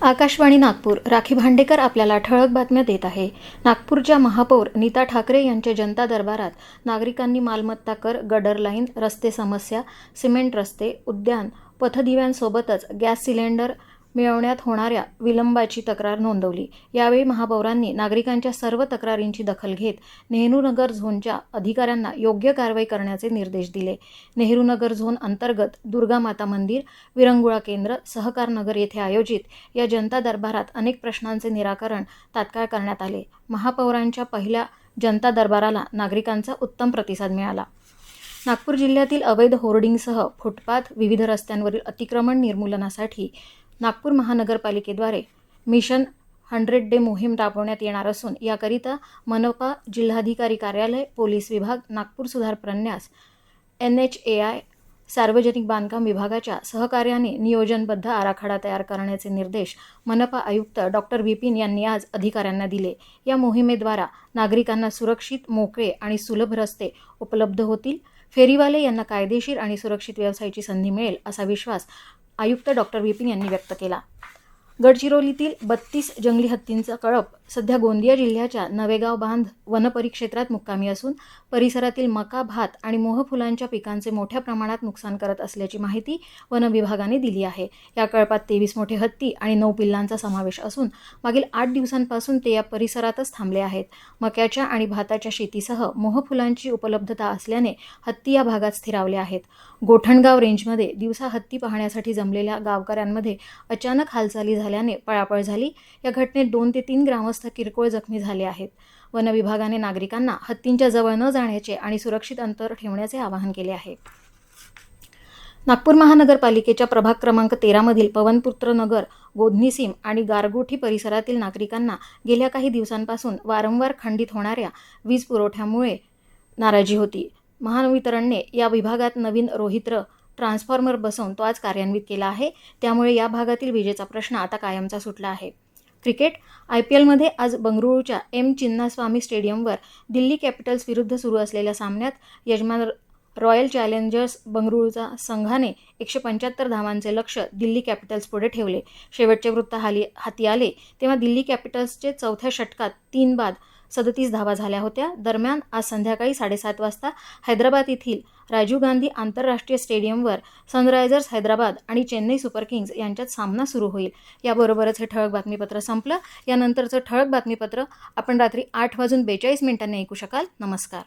आकाशवाणी नागपूर. राखी भांडेकर आपल्याला ठळक बातम्या देत आहे. नागपूरच्या महापौर नीता ठाकरे यांच्या जनता दरबारात नागरिकांनी मालमत्ता कर, गडर लाईन, रस्ते समस्या, सिमेंट रस्ते, उद्यान, पथदिव्यांसोबतच गॅस सिलेंडर मिळवण्यात होणाऱ्या विलंबाची तक्रार नोंदवली. यावेळी महापौरांनी नागरिकांच्या सर्व तक्रारींची दखल घेत नेहरूनगर झोनच्या अधिकाऱ्यांना योग्य कारवाई करण्याचे निर्देश दिले. नेहरूनगर झोन अंतर्गत दुर्गामाता मंदिर, विरंगुळा केंद्र, सहकार नगर येथे आयोजित या जनता दरबारात अनेक प्रश्नांचे निराकरण तात्काळ करण्यात आले. महापौरांच्या पहिल्या जनता दरबाराला नागरिकांचा उत्तम प्रतिसाद मिळाला. नागपूर जिल्ह्यातील अवैध होर्डिंगसह फुटपाथ, विविध रस्त्यांवरील अतिक्रमण निर्मूलनासाठी नागपूर महानगरपालिकेद्वारे मिशन 100 डे मोहीम राबवण्यात येणार असून याकरिता मनपा, जिल्हाधिकारी कार्यालय, पोलीस विभाग, नागपूर सुधार प्रन्यास, NHAI, सार्वजनिक बांधकाम विभागाच्या सहकार्याने नियोजनबद्ध आराखडा तयार करण्याचे निर्देश मनपा आयुक्त डॉ. विपिन यांनी आज अधिकाऱ्यांना दिले. या मोहिमेद्वारा नागरिकांना सुरक्षित, मोकळे आणि सुलभ रस्ते उपलब्ध होतील. फेरीवाले यांना कायदेशीर आणि सुरक्षित व्यवसायाची संधी मिळेल असा विश्वास आयुक्त डॉ. विपिन यांनी व्यक्त केला. गडचिरोलीतील 32 जंगली हत्तींचा कळप सध्या गोंदिया जिल्ह्याच्या नवेगाव बांध वनपरिक्षेत्रात मुक्कामी असून परिसरातील मका, भात आणि मोहफुलांच्या पिकांचे मोठ्या प्रमाणात नुकसान करत असल्याची माहिती वन विभागाने दिली आहे. या कळपात 23 मोठे हत्ती आणि 9 पिल्लांचा समावेश असून मागील 8 दिवसांपासून ते या परिसरातच थांबले आहेत. मक्याच्या आणि भाताच्या शेतीसह मोहफुलांची उपलब्धता असल्याने हत्ती या भागात स्थिरावले आहेत. गोठणगाव रेंजमध्ये दिवसा हत्ती पाहण्यासाठी जमलेल्या गावकऱ्यांमध्ये अचानक हालचाली झाल्याने पळापळ झाली. या घटनेत 2 ते 3 ग्रामस्थ किरकोळ जखमी झाले आहेत. वन विभागाने नागरिकांना हत्तींच्या जवळ न जाण्याचे आणि सुरक्षित अंतर ठेवण्याचे आवाहन केले आहे. नागपूर महानगरपालिकेच्या प्रभाग क्रमांक 13 मधील पवनपुत्र नगर, गोधनीसीम आणि गारगोठी परिसरातील नागरिकांना गेल्या काही दिवसांपासून वारंवार खंडित होणाऱ्या वीज पुरवठ्यामुळे नाराजी होती. महावितरणने या विभागात नवीन रोहित्र ट्रान्सफॉर्मर बसवून तो आज कार्यान्वित केला आहे. त्यामुळे या भागातील विजेचा प्रश्न आता कायमचा सुटला आहे. क्रिकेट IPLमध्ये आज बंगळुरूच्या M चिन्नास्वामी स्टेडियमवर दिल्ली कॅपिटल्स विरुद्ध सुरू असलेल्या सामन्यात यजमान रॉयल चॅलेंजर्स बंगळुरूचा संघाने 175 धावांचे लक्ष्य दिल्ली कॅपिटल्स पुढे ठेवले. शेवटचे वृत्त हाती आले तेव्हा दिल्ली कॅपिटल्सचे चौथ्या षटकात 3 बाद 37 धावा झाल्या होत्या. दरम्यान आज संध्याकाळी 7:30 वाजता हैदराबाद येथील राजीव गांधी आंतरराष्ट्रीय स्टेडियमवर सनरायझर्स हैदराबाद आणि चेन्नई सुपर किंग्ज यांच्यात सामना सुरू होईल. याबरोबरच हे ठळक बातमीपत्र संपलं. यानंतरचं ठळक बातमीपत्र आपण रात्री 8:42 ऐकू शकाल. नमस्कार.